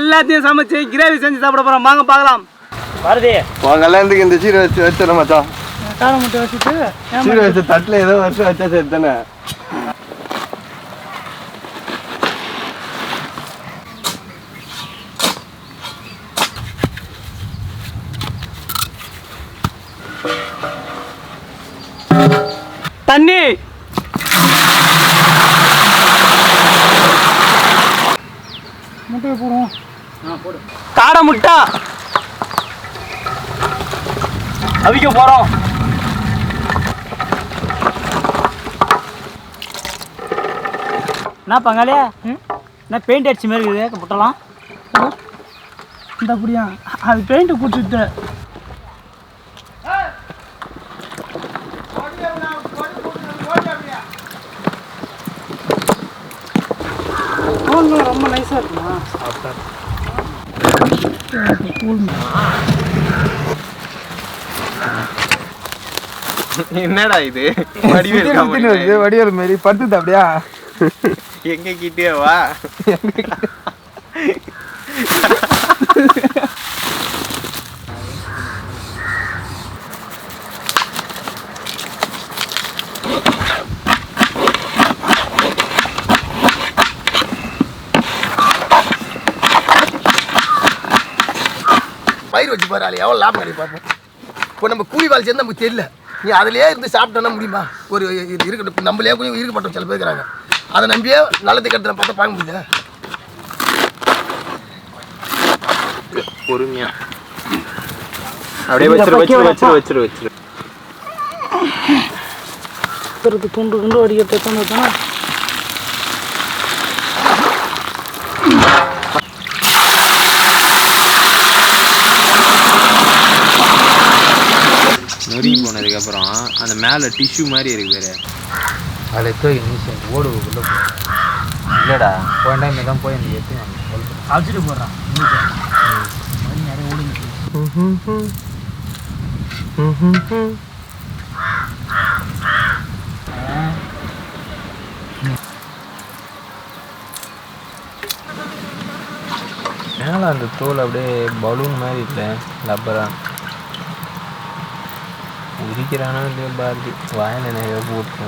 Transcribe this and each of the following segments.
எல்லாத்தையும் சமைச்சு கிரேவி செஞ்சு சாப்பிட போகிறோம். வாங்க பார்க்கலாம். பாரதி உங்கெல்லாம் இருந்து இந்த சீரை வச்சிடறேன் மச்சான். கார முட்டை வச்சுட்டு சீரை வச்ச தட்டில் ஏதோ வருஷம் வச்சா சரி தானே. தண்ணி முட்டையை போடுவோம். காடை முட்டை அவிக்க போகிறோம். என்ன பங்காளியா என்ன பெயிண்ட் அடிச்ச மாதிரி இருக்குது முட்டைலாம்? இந்த அப்படியா அது பெயிண்ட்டு கொடுத்துட்டு ரொம்ப நைஸாக இருக்குமா? என்னடா இது வடிவேல் மாரி படுத்துது அப்படியா? எங்க கிட்டே வா. பயிர் வச்சு பாரு, அது எவ்வளோ லாபம் கிடைக்கும் பார்ப்போம். இப்போ நம்ம கூலி வேலை சேர்ந்து நமக்கு தெரியல. நீ அதிலே இருந்து சாப்பிட்டோன்னா முடியுமா? ஒரு இருக்கட்டும், நம்மளே கொஞ்சம் இருக்க மாட்டோம். சில பேர் இருக்கிறாங்க, அதை நம்பியே நல்லது கருத்து நம்ம பார்த்தா பார்க்க முடியல. பொறுமையா அப்படியே வச்சிரு. துண்டு துண்டு அடிக்கிறத வச்சோன்னா நொறுங்கி போனதுக்கப்புறம் அந்த மேலே டிஷ்யூ மாதிரி இருக்கு வேறு. அதில் தூக்கி நீச்சல் ஓடு உள்ள இல்லைடா. போன டைம் தான் போய் அந்த எடுத்து அழைச்சிட்டு போடுறான். நிறைய ஓடுங்க. மேலே அந்த தோல் அப்படியே பலூன் மாதிரி இல்லை, லப்பரா உரிக்கிறானோ இல்லையோ பாரதி. வாயில் நிறைய போட்டு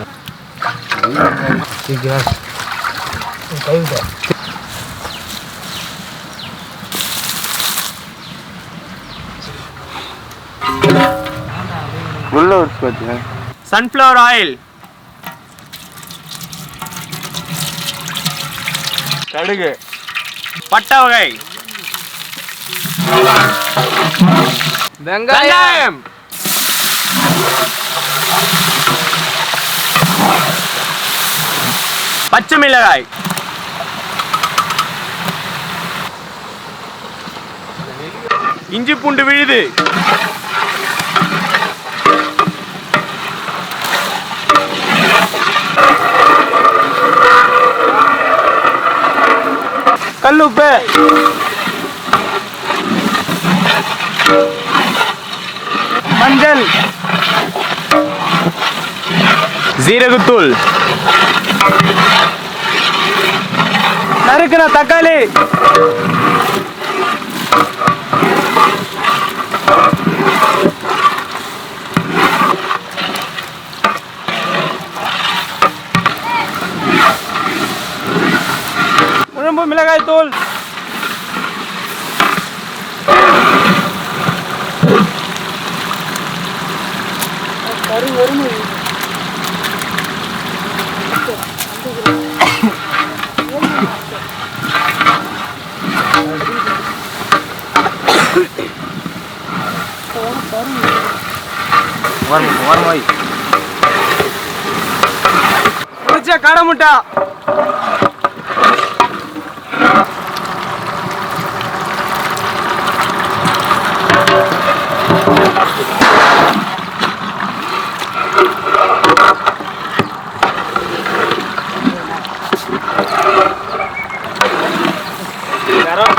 உள்ள ஒரு சன்ஃப்ளவர் ஆயில், கடுகு, பட்டை வகை, வெங்காயம், பச்சை மிளகாய், இஞ்சி பூண்டு விழுது, கல்லுப்பு, மஞ்சள், ஜீரகத்தூள், நறுக்கின தக்காளி, குழம்பு மிளகாய் தூள், காடை முட்டை,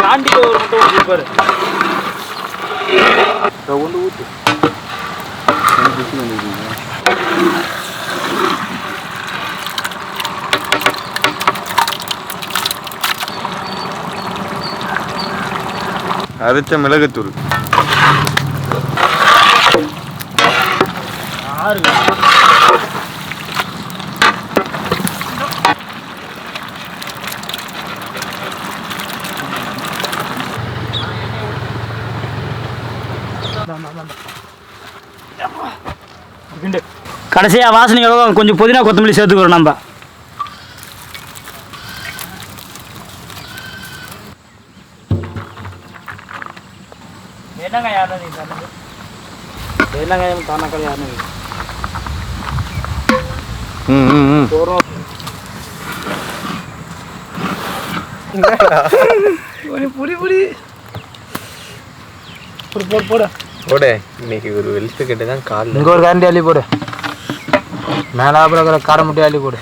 தாண்டி ஒரு முட்டை ஊற்றிப்பாரு. ஒன்று ஊற்று. அரைச்ச மிளகுத்தூள். 6 கடைசியாக வாசனை கொஞ்சம் புதினா கொத்தமல்லி சேர்த்துக்கிறோம் நம்ம. என்னங்க யாரும் என்னங்க தானாக்கள் யாரும் புடி புடி போடு போடு போடு. இன்னைக்கு ஒரு வெளுத்து கட்டு தான் கால். இங்கே ஒரு கரண்டி அள்ளி போடு. மேலே அப்புறம் காடை முட்டை அள்ளி போடு.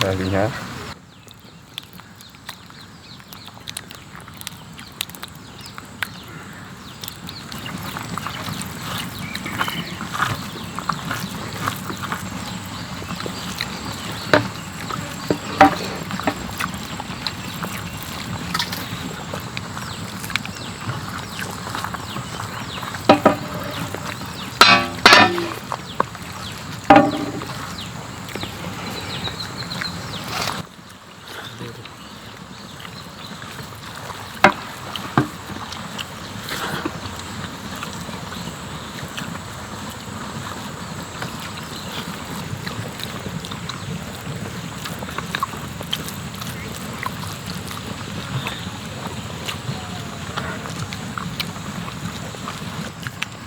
சரிங்க.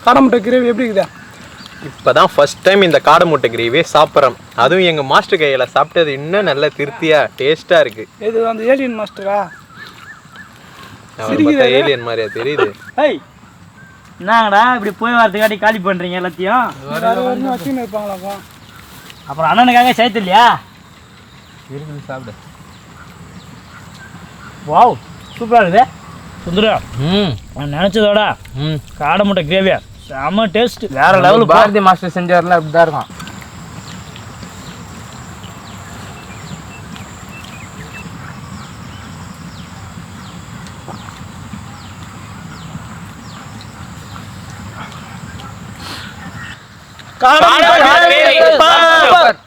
காடை முட்டை கிரேவி எப்படி இருக்குதா? இப்போ தான் ஃபர்ஸ்ட் டைம் இந்த காடை முட்டை கிரேவியே சாப்பிட்றோம். அதுவும் எங்கள் மாஸ்டர் கையில் சாப்பிட்டது இன்னும் நல்ல திருப்தியாக டேஸ்ட்டாக இருக்குது. இது அந்த ஏலியன் மாஸ்டரா? ஏலியன் மாதிரியா தெரியுது? ஏய் என்னங்கடா இப்படி போய் வரதுக்காட்டி காலி பண்ணுறீங்க எல்லாத்தையும்? வச்சுன்னு இருப்பாங்களாப்பா. அப்புறம் அண்ணனுக்காக சேர்த்து இல்லையா? இருக்குது, சாப்பிடு. வாவ் சூப்பராக இருக்குது சுந்தரா. நான் நினச்சதோட காடை முட்டை கிரேவியா செம்ம டேஸ்ட் வேற லெவல். பாரதி மாஸ்டர் செஞ்சார்ல அப்படி தான் இருக்கும். காடை முட்டை கிரேவி